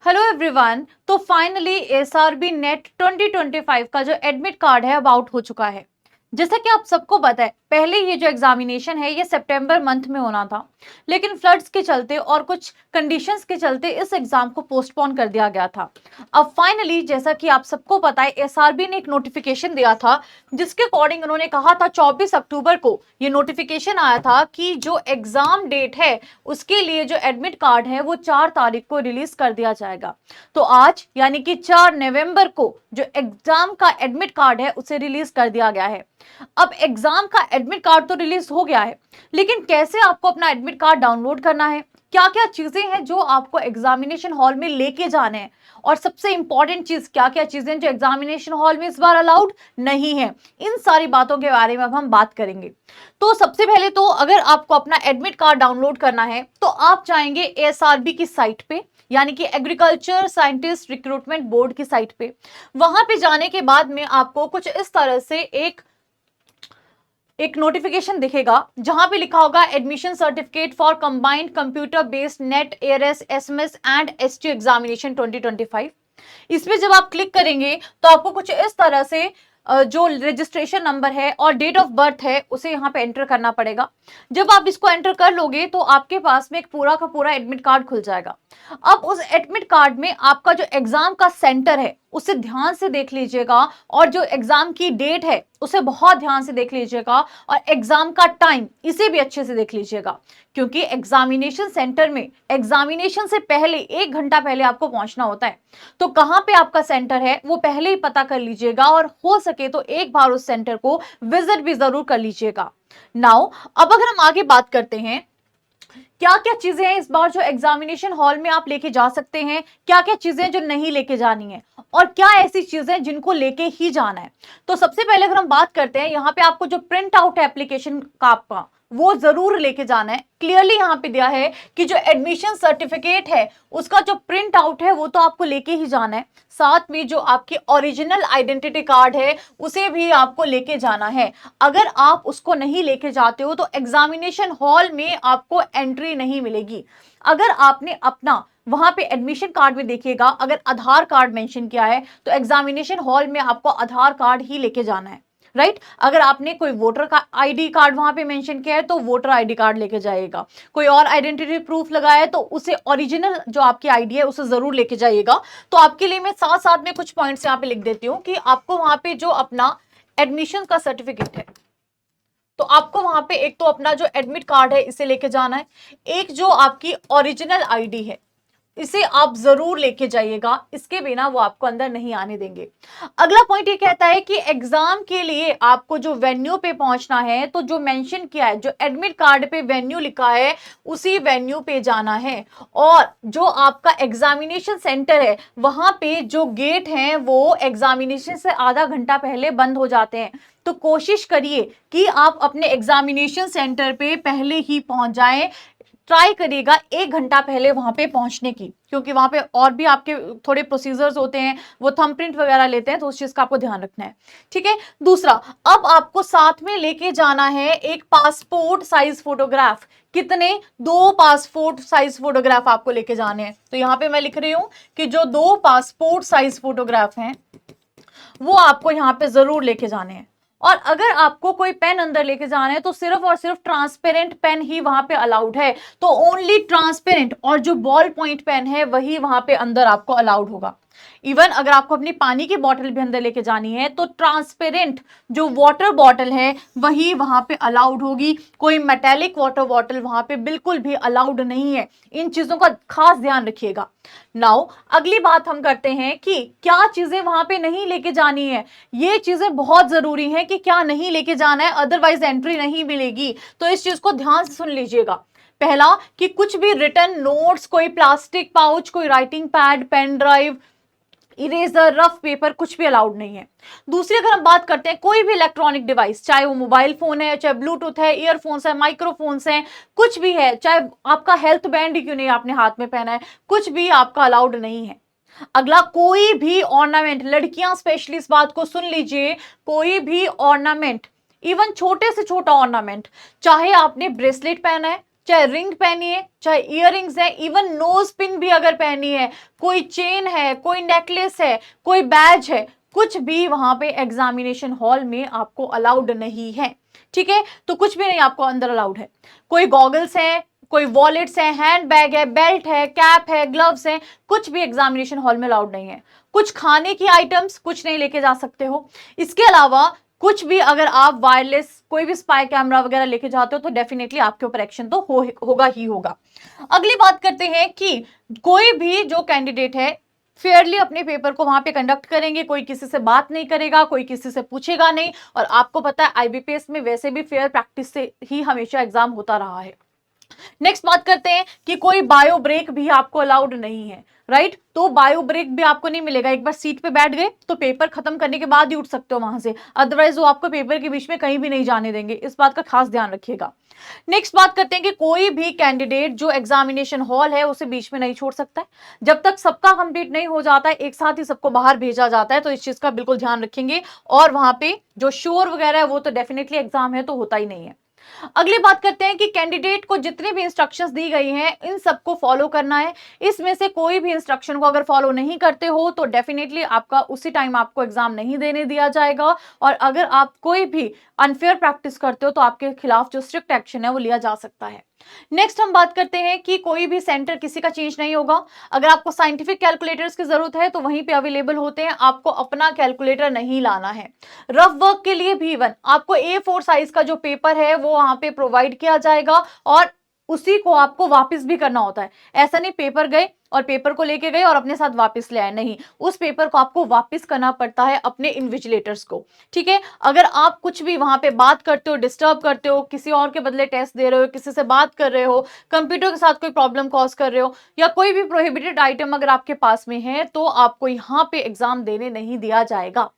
Hello everyone. तो finally SRB net 2025 का जो एडमिट कार्ड है अब आउट हो चुका है। जैसा कि आप सबको पता है, पहले ये जो एग्जामिनेशन है ये सितंबर मंथ में होना था, लेकिन फ्लड्स के चलते और कुछ कंडीशंस के चलते इस एग्जाम को पोस्टपोन कर दिया गया था। अब फाइनली जैसा कि आप सबको पता है, एसआरबी ने एक नोटिफिकेशन दिया था जिसके अकॉर्डिंग उन्होंने कहा था 24 अक्टूबर को ये नोटिफिकेशन आया था कि जो एग्जाम डेट है उसके लिए जो एडमिट कार्ड है वो 4 तारीख को रिलीज कर दिया जाएगा। तो आज यानी कि 4 नवंबर को जो एग्जाम का एडमिट कार्ड है उसे रिलीज कर दिया गया है। अब एग्जाम का एडमिट कार्ड तो रिलीज हो गया है, लेकिन कैसे आपको अपना एडमिट कार्ड डाउनलोड करना है, क्या क्या चीजें हैं जो आपको एग्जामिनेशन हॉल में लेके जाने हैं, और सबसे इंपॉर्टेंट चीज क्या क्या चीजें जो एग्जामिनेशन हॉल में इस बार अलाउड नहीं है, इन सारी बातों के बारे में अब हम बात करेंगे। तो सबसे पहले तो अगर आपको अपना एडमिट कार्ड डाउनलोड करना है तो आप जाएंगे एसआरबी की साइट पे, यानी कि एग्रीकल्चर साइंटिस्ट रिक्रूटमेंट बोर्ड की साइट पे। वहां पे जाने के बाद में आपको कुछ इस तरह से एक नोटिफिकेशन दिखेगा जहां पे लिखा होगा admission certificate for combined computer based net ARS SMS and ST examination 2025। इसमें जब आप क्लिक करेंगे तो आपको कुछ इस तरह से जो रजिस्ट्रेशन नंबर है और डेट ऑफ बर्थ है उसे यहाँ पे एंटर करना पड़ेगा। जब आप इसको एंटर कर लोगे तो आपके पास में एक पूरा का पूरा एडमिट कार्ड खुल जाएगा। अब उस एडमिट कार्ड में आपका जो एग्जाम का सेंटर है उसे ध्यान से देख लीजिएगा, और जो एग्जाम की डेट है उसे बहुत ध्यान से देख लीजिएगा, और एग्जाम का टाइम इसे भी अच्छे से देख लीजिएगा, क्योंकि एग्जामिनेशन सेंटर में एग्जामिनेशन से पहले 1 घंटा पहले आपको पहुंचना होता है। तो कहां पे आपका सेंटर है वो पहले ही पता कर लीजिएगा, और हो सके तो एक बार उस सेंटर को विजिट भी जरूर कर लीजिएगा। नाउ अब अगर हम आगे बात करते हैं क्या क्या चीजें हैं इस बार जो एग्जामिनेशन हॉल में आप लेके जा सकते हैं, क्या क्या चीजें जो नहीं लेके जानी है, और क्या ऐसी चीजें जिनको लेके ही जाना है। तो सबसे पहले अगर हम बात करते हैं, यहाँ पे आपको जो प्रिंट आउट है एप्लीकेशन का आपका वो जरूर लेके जाना है। क्लियरली यहाँ पे दिया है कि जो एडमिशन सर्टिफिकेट है उसका जो प्रिंट आउट है वो तो आपको लेके ही जाना है, साथ में जो आपकी ओरिजिनल आइडेंटिटी कार्ड है उसे भी आपको लेके जाना है। अगर आप उसको नहीं लेके जाते हो तो एग्जामिनेशन हॉल में आपको एंट्री नहीं मिलेगी। अगर आपने अपना वहां पे एडमिशन कार्ड में देखिएगा, अगर आधार कार्ड मेंशन किया है तो एग्जामिनेशन हॉल में आपको आधार कार्ड ही लेके जाना है, राइट। अगर आपने कोई वोटर का आईडी कार्ड वहां पे मेंशन किया है तो वोटर आईडी कार्ड लेके जाइएगा। कोई और आइडेंटिटी प्रूफ लगाया है तो उसे ओरिजिनल जो आपकी आईडी है उसे जरूर लेके जाइएगा। तो आपके लिए मैं साथ साथ में कुछ पॉइंट्स यहाँ पे लिख देती हूँ कि आपको वहां पे जो अपना एडमिशन का सर्टिफिकेट है तो आपको वहां पे एक तो अपना जो एडमिट कार्ड है इसे लेके जाना है, एक जो आपकी ओरिजिनल आईडी है इसे आप जरूर लेके जाइएगा, इसके बिना वो आपको अंदर नहीं आने देंगे। अगला पॉइंट ये कहता है कि एग्जाम के लिए आपको जो वेन्यू पे पहुंचना है तो जो मेंशन किया है, जो एडमिट कार्ड पे वेन्यू लिखा है उसी वेन्यू पे जाना है। और जो आपका एग्जामिनेशन सेंटर है वहां पे जो गेट हैं वो एग्जामिनेशन से आधा घंटा पहले बंद हो जाते हैं। तो कोशिश करिए कि आप अपने एग्जामिनेशन सेंटर पे पहले ही पहुंच जाएं। ट्राई करिएगा 1 घंटा पहले वहां पे पहुंचने की, क्योंकि वहां पे और भी आपके थोड़े प्रोसीजर्स होते हैं, वो थंबप्रिंट वगैरह लेते हैं, तो उस चीज का आपको ध्यान रखना है। ठीक है। दूसरा, अब आपको साथ में लेके जाना है एक पासपोर्ट साइज फोटोग्राफ। कितने? 2 पासपोर्ट साइज फोटोग्राफ आपको लेके जाने हैं। तो यहाँ पे मैं लिख रही हूं कि जो 2 पासपोर्ट साइज फोटोग्राफ हैं वो आपको यहाँ पे जरूर लेके जाने हैं। और अगर आपको कोई पेन अंदर लेके जाना है तो सिर्फ और सिर्फ ट्रांसपेरेंट पेन ही वहां पे अलाउड है। तो ओनली ट्रांसपेरेंट और जो बॉल पॉइंट पेन है वही वहां पे अंदर आपको अलाउड होगा। इवन अगर आपको अपनी पानी की बोतल भी अंदर लेके जानी है तो ट्रांसपेरेंट जो वाटर बॉटल है वही वहां पे अलाउड होगी। कोई मेटेलिक वाटर बॉटल वहां पे बिल्कुल भी अलाउड नहीं है। इन चीजों का खास ध्यान रखिएगा। नाउ अगली बात हम करते हैं कि क्या चीजें वहां पे नहीं लेके जानी है। ये चीजें बहुत जरूरी हैं कि क्या नहीं लेके जाना है, अदरवाइज एंट्री नहीं मिलेगी। तो इस चीज को ध्यान से सुन लीजिएगा। पहला कि कुछ भी रिटन नोट्स, कोई प्लास्टिक पाउच, कोई writing pad, pen drive, eraser, rough paper कुछ भी अलाउड नहीं है। दूसरी अगर हम बात करते हैं कोई भी इलेक्ट्रॉनिक डिवाइस, चाहे वो मोबाइल फोन है, चाहे ब्लूटूथ है, ईयरफोन्स है, माइक्रोफोन्स हैं, कुछ भी है, चाहे आपका हेल्थ बैंड ही क्यों नहीं आपने हाथ में पहना है, कुछ भी आपका अलाउड नहीं है। अगला, कोई भी ऑर्नामेंट, लड़कियां स्पेशली इस बात को सुन लीजिए, कोई भी ऑर्नामेंट, इवन छोटे से छोटा ऑर्नामेंट, चाहे आपने ब्रेसलेट पहना है, चाहे रिंग पहनी है, चाहे इयररिंग्स है, इवन नोज पिन भी अगर पहनी है, कोई चेन है, कोई नेकलेस है, कोई बैज है, कुछ भी वहां पे एग्जामिनेशन हॉल में आपको अलाउड नहीं है। ठीक है, तो कुछ भी नहीं आपको अंदर अलाउड है। कोई गॉगल्स है, कोई वॉलेट्स है, हैंड बैग है, बेल्ट है, कैप है, ग्लव्स है, कुछ भी एग्जामिनेशन हॉल में अलाउड नहीं है। कुछ खाने की आइटम्स कुछ नहीं लेके जा सकते हो। इसके अलावा कुछ भी अगर आप वायरलेस कोई भी स्पाई कैमरा वगैरह लेके जाते हो तो डेफिनेटली आपके ऊपर एक्शन तो होगा ही होगा। अगली बात करते हैं कि कोई भी जो कैंडिडेट है फेयरली अपने पेपर को वहां पे कंडक्ट करेंगे, कोई किसी से बात नहीं करेगा, कोई किसी से पूछेगा नहीं। और आपको पता है आईबीपीएस में वैसे भी फेयर प्रैक्टिस से ही हमेशा एग्जाम होता रहा है। नेक्स्ट बात करते हैं कि कोई बायो ब्रेक भी आपको अलाउड नहीं है, राइट। तो बायो ब्रेक भी आपको नहीं मिलेगा। एक बार सीट पे बैठ गए तो पेपर खत्म करने के बाद ही उठ सकते हो वहां से, अदरवाइज वो आपको पेपर के बीच में कहीं भी नहीं जाने देंगे। इस बात का खास ध्यान रखिएगा। नेक्स्ट बात करते हैं कि कोई भी कैंडिडेट जो एग्जामिनेशन हॉल है उसे बीच में नहीं छोड़ सकता है। जब तक सबका कंप्लीट नहीं हो जाता है एक साथ ही सबको बाहर भेजा जाता है, तो इस चीज का बिल्कुल ध्यान रखेंगे। और वहां पे जो शोर वगैरह है वो तो डेफिनेटली एग्जाम है तो होता ही नहीं है। अगली बात करते हैं कि कैंडिडेट को जितनी भी इंस्ट्रक्शंस दी गई हैं इन सबको फॉलो करना है। इसमें से कोई भी इंस्ट्रक्शन को अगर फॉलो नहीं करते हो तो डेफिनेटली आपका उसी टाइम आपको एग्जाम नहीं देने दिया जाएगा। और अगर आप कोई भी अनफेयर प्रैक्टिस करते हो तो आपके खिलाफ जो स्ट्रिक्ट एक्शन है वो लिया जा सकता है। नेक्स्ट हम बात करते हैं कि कोई भी सेंटर किसी का चेंज नहीं होगा। अगर आपको साइंटिफिक कैलकुलेटर्स की जरूरत है तो वहीं पे अवेलेबल होते हैं, आपको अपना कैलकुलेटर नहीं लाना है। रफ वर्क के लिए भी इवन आपको A4 साइज का जो पेपर है वो वहां पे प्रोवाइड किया जाएगा और उसी को आपको वापस भी करना होता है। ऐसा नहीं पेपर गए और पेपर को लेके गए और अपने साथ वापस ले आए, नहीं, उस पेपर को आपको वापस करना पड़ता है अपने इन्विजिलेटर्स को। ठीक है, अगर आप कुछ भी वहां पे बात करते हो, डिस्टर्ब करते हो, किसी और के बदले टेस्ट दे रहे हो, किसी से बात कर रहे हो, कंप्यूटर के साथ कोई प्रॉब्लम कॉज कर रहे हो, या कोई भी प्रोहिबिटेड आइटम अगर आपके पास में है तो आपको यहाँ पे एग्जाम देने नहीं दिया जाएगा।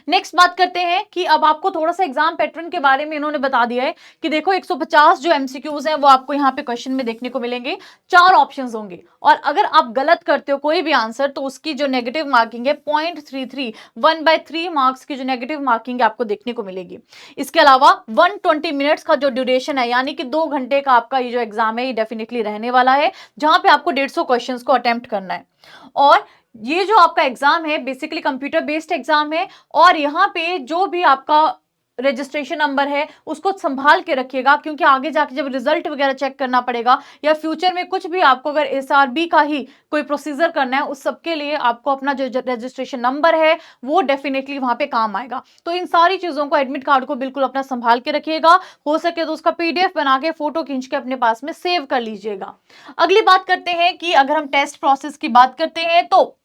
नेक्स्ट बात करते हैं कि अब आपको थोड़ा सा एग्जाम पैटर्न के बारे में इन्होंने बता दिया है कि देखो 150 जो एमसीक्यूज हैं वो आपको यहाँ पे क्वेश्चन में देखने को मिलेंगे। 4 ऑप्शंस होंगे और अगर आप गलत करते हो कोई भी आंसर तो उसकी जो नेगेटिव मार्किंग है 0.33 1/3 मार्क्स की जो नेगेटिव मार्किंग है आपको देखने को मिलेगी। इसके अलावा 120 मिनट्स का जो ड्यूरेशन है यानी कि 2 घंटे का आपका ये जो एग्जाम है ये डेफिनेटली रहने वाला है, जहां पे आपको 150 क्वेश्चन को अटेम्प्ट करना है। और ये जो आपका एग्जाम है बेसिकली कंप्यूटर बेस्ड एग्जाम है और यहाँ पे जो भी आपका रजिस्ट्रेशन नंबर है उसको संभाल के रखिएगा, क्योंकि आगे जाके जब रिजल्ट वगैरह चेक करना पड़ेगा या फ्यूचर में कुछ भी आपको अगर एसआरबी का ही कोई प्रोसीजर करना है उस सब के लिए आपको अपना जो रजिस्ट्रेशन नंबर है वो डेफिनेटली वहां पे काम आएगा। तो इन सारी चीजों को, एडमिट कार्ड को बिल्कुल अपना संभाल के रखिएगा। हो सके तो उसका पीडीएफ बना के फोटो खींच के अपने पास में सेव कर लीजिएगा। अगली बात करते हैं कि अगर हम टेस्ट प्रोसेस की बात करते हैं तो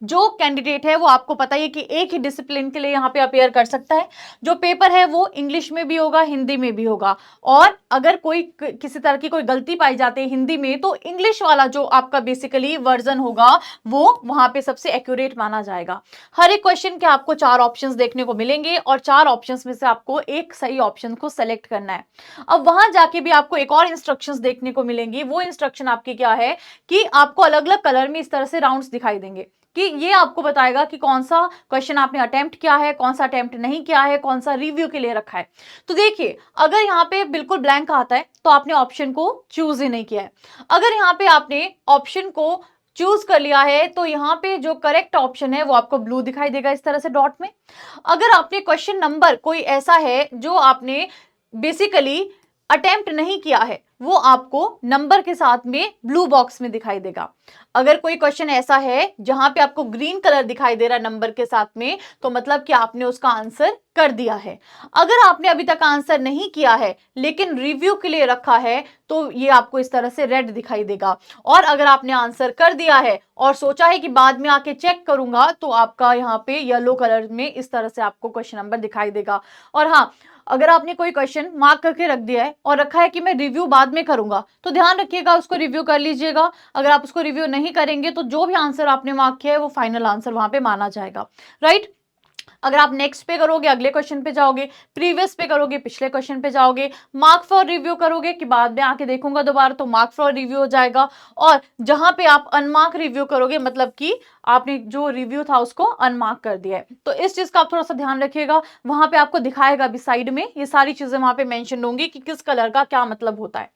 जो कैंडिडेट है वो आपको पता है कि एक ही डिसिप्लिन के लिए यहाँ पे अपेयर कर सकता है। जो पेपर है वो इंग्लिश में भी होगा, हिंदी में भी होगा। और अगर कोई किसी तरह की कोई गलती पाई जाती है हिंदी में तो इंग्लिश वाला जो आपका बेसिकली वर्जन होगा वो वहां पे सबसे एक्यूरेट माना जाएगा। हर एक क्वेश्चन के आपको 4 ऑप्शंस देखने को मिलेंगे और 4 ऑप्शंस में से आपको एक सही ऑप्शन को सेलेक्ट करना है। अब वहां जाके भी आपको एक और इंस्ट्रक्शंस देखने को मिलेंगी। वो इंस्ट्रक्शन आपकी क्या है कि आपको अलग अलग कलर में इस तरह से राउंड्स दिखाई देंगे कि ये आपको बताएगा कि कौन सा क्वेश्चन आपने अटेम्प्ट किया है, कौन सा अटेम्प्ट नहीं किया है, कौन सा रिव्यू के लिए रखा है। तो देखिए अगर यहाँ पे बिल्कुल ब्लैंक आता है तो आपने ऑप्शन को चूज ही नहीं किया है। अगर यहाँ पे आपने ऑप्शन को चूज कर लिया है तो यहाँ पे जो करेक्ट ऑप्शन है वो आपको ब्लू दिखाई देगा इस तरह से डॉट में। अगर आपने क्वेश्चन नंबर कोई ऐसा है जो आपने बेसिकली अटेम्प्ट नहीं किया है वो आपको नंबर के साथ में ब्लू बॉक्स में दिखाई देगा। अगर कोई क्वेश्चन ऐसा है जहां पे आपको ग्रीन कलर दिखाई दे रहा है नंबर के साथ में तो मतलब कि आपने उसका आंसर कर दिया है। अगर आपने अभी तक आंसर नहीं किया है लेकिन रिव्यू के लिए रखा है तो ये आपको इस तरह से रेड दिखाई देगा। और अगर आपने आंसर कर दिया है और सोचा है कि बाद में आके चेक करूंगा तो आपका यहाँ पे येलो कलर में इस तरह से आपको क्वेश्चन नंबर दिखाई देगा। और हाँ, अगर आपने कोई क्वेश्चन मार्क करके रख दिया है और रखा है कि मैं रिव्यू बाद में करूंगा तो ध्यान रखिएगा उसको रिव्यू कर लीजिएगा। अगर आप उसको रिव्यू नहीं करेंगे तो जो भी आंसर आपने मार्क किया है वो फाइनल आंसर वहां पे माना जाएगा, राइट। अगर आप नेक्स्ट पे करोगे अगले क्वेश्चन पे जाओगे, प्रीवियस पे करोगे पिछले क्वेश्चन पे जाओगे, मार्क फॉर रिव्यू करोगे कि बाद में आके देखूंगा दोबारा तो मार्क फॉर रिव्यू हो जाएगा। और जहां पे आप अनमार्क रिव्यू करोगे मतलब कि आपने जो रिव्यू था उसको अनमार्क कर दिया है। तो इस चीज का आप थोड़ा सा ध्यान रखिएगा। वहां पे आपको दिखाएगा भी साइड में ये सारी चीजें वहां पे मेंशन होंगी कि किस कलर का क्या मतलब होता है।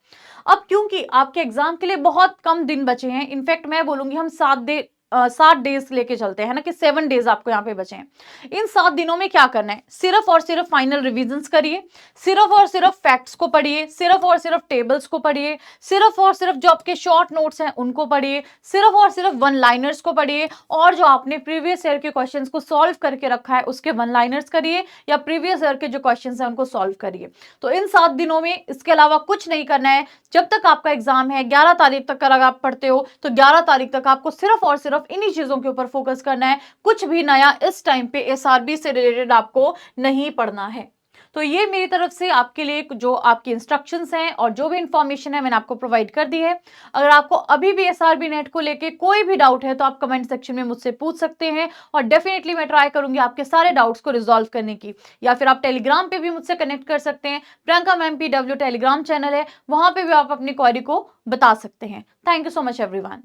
अब क्योंकि आपके एग्जाम के लिए बहुत कम दिन बचे हैं, इनफैक्ट मैं बोलूंगी हम 7 डेज लेके चलते हैं ना, कि 7 डेज आपको यहाँ पे बचे हैं। इन 7 दिनों में क्या करना है, सिर्फ और सिर्फ फाइनल रिविजन्स करिए, सिर्फ और सिर्फ फैक्ट्स को पढ़िए, सिर्फ और सिर्फ टेबल्स को पढ़िए, सिर्फ और सिर्फ जो आपके शॉर्ट नोट्स हैं उनको पढ़िए, सिर्फ और सिर्फ वन लाइनर्स को पढ़िए, और जो आपने प्रीवियस ईयर के क्वेश्चंस को सॉल्व करके रखा है उसके वन लाइनर्स करिए, या प्रीवियस ईयर के जो क्वेश्चंस हैं उनको सॉल्व करिए। तो इन 7 दिनों में इसके अलावा कुछ नहीं करना है। जब तक आपका एग्जाम है 11 तारीख तक अगर आप पढ़ते हो तो 11 तारीख तक आपको सिर्फ और सिर्फ इन्हीं चीजों के ऊपर फोकस करना है, कुछ भी नया इस टाइम पे एसआरबी से रिलेटेड आपको नहीं पढ़ना है। तो ये मेरी तरफ से आपके लिए जो आपकी इंस्ट्रक्शंस हैं और जो भी इंफॉर्मेशन है मैंने आपको प्रोवाइड कर दी है। अगर आपको अभी भी एसआरबी नेट को लेके कोई भी डाउट है तो आप कमेंट सेक्शन में मुझसे पूछ सकते हैं, और डेफिनेटली मैं ट्राई करूंगी आपके सारे डाउट्स को रिजॉल्व करने की। या फिर आप टेलीग्राम पे भी मुझसे कनेक्ट कर सकते हैं, Priyanka ma'am PW Telegram channel है, वहां पे भी आप अपनी क्वेरी को बता सकते हैं। Thank you so much everyone.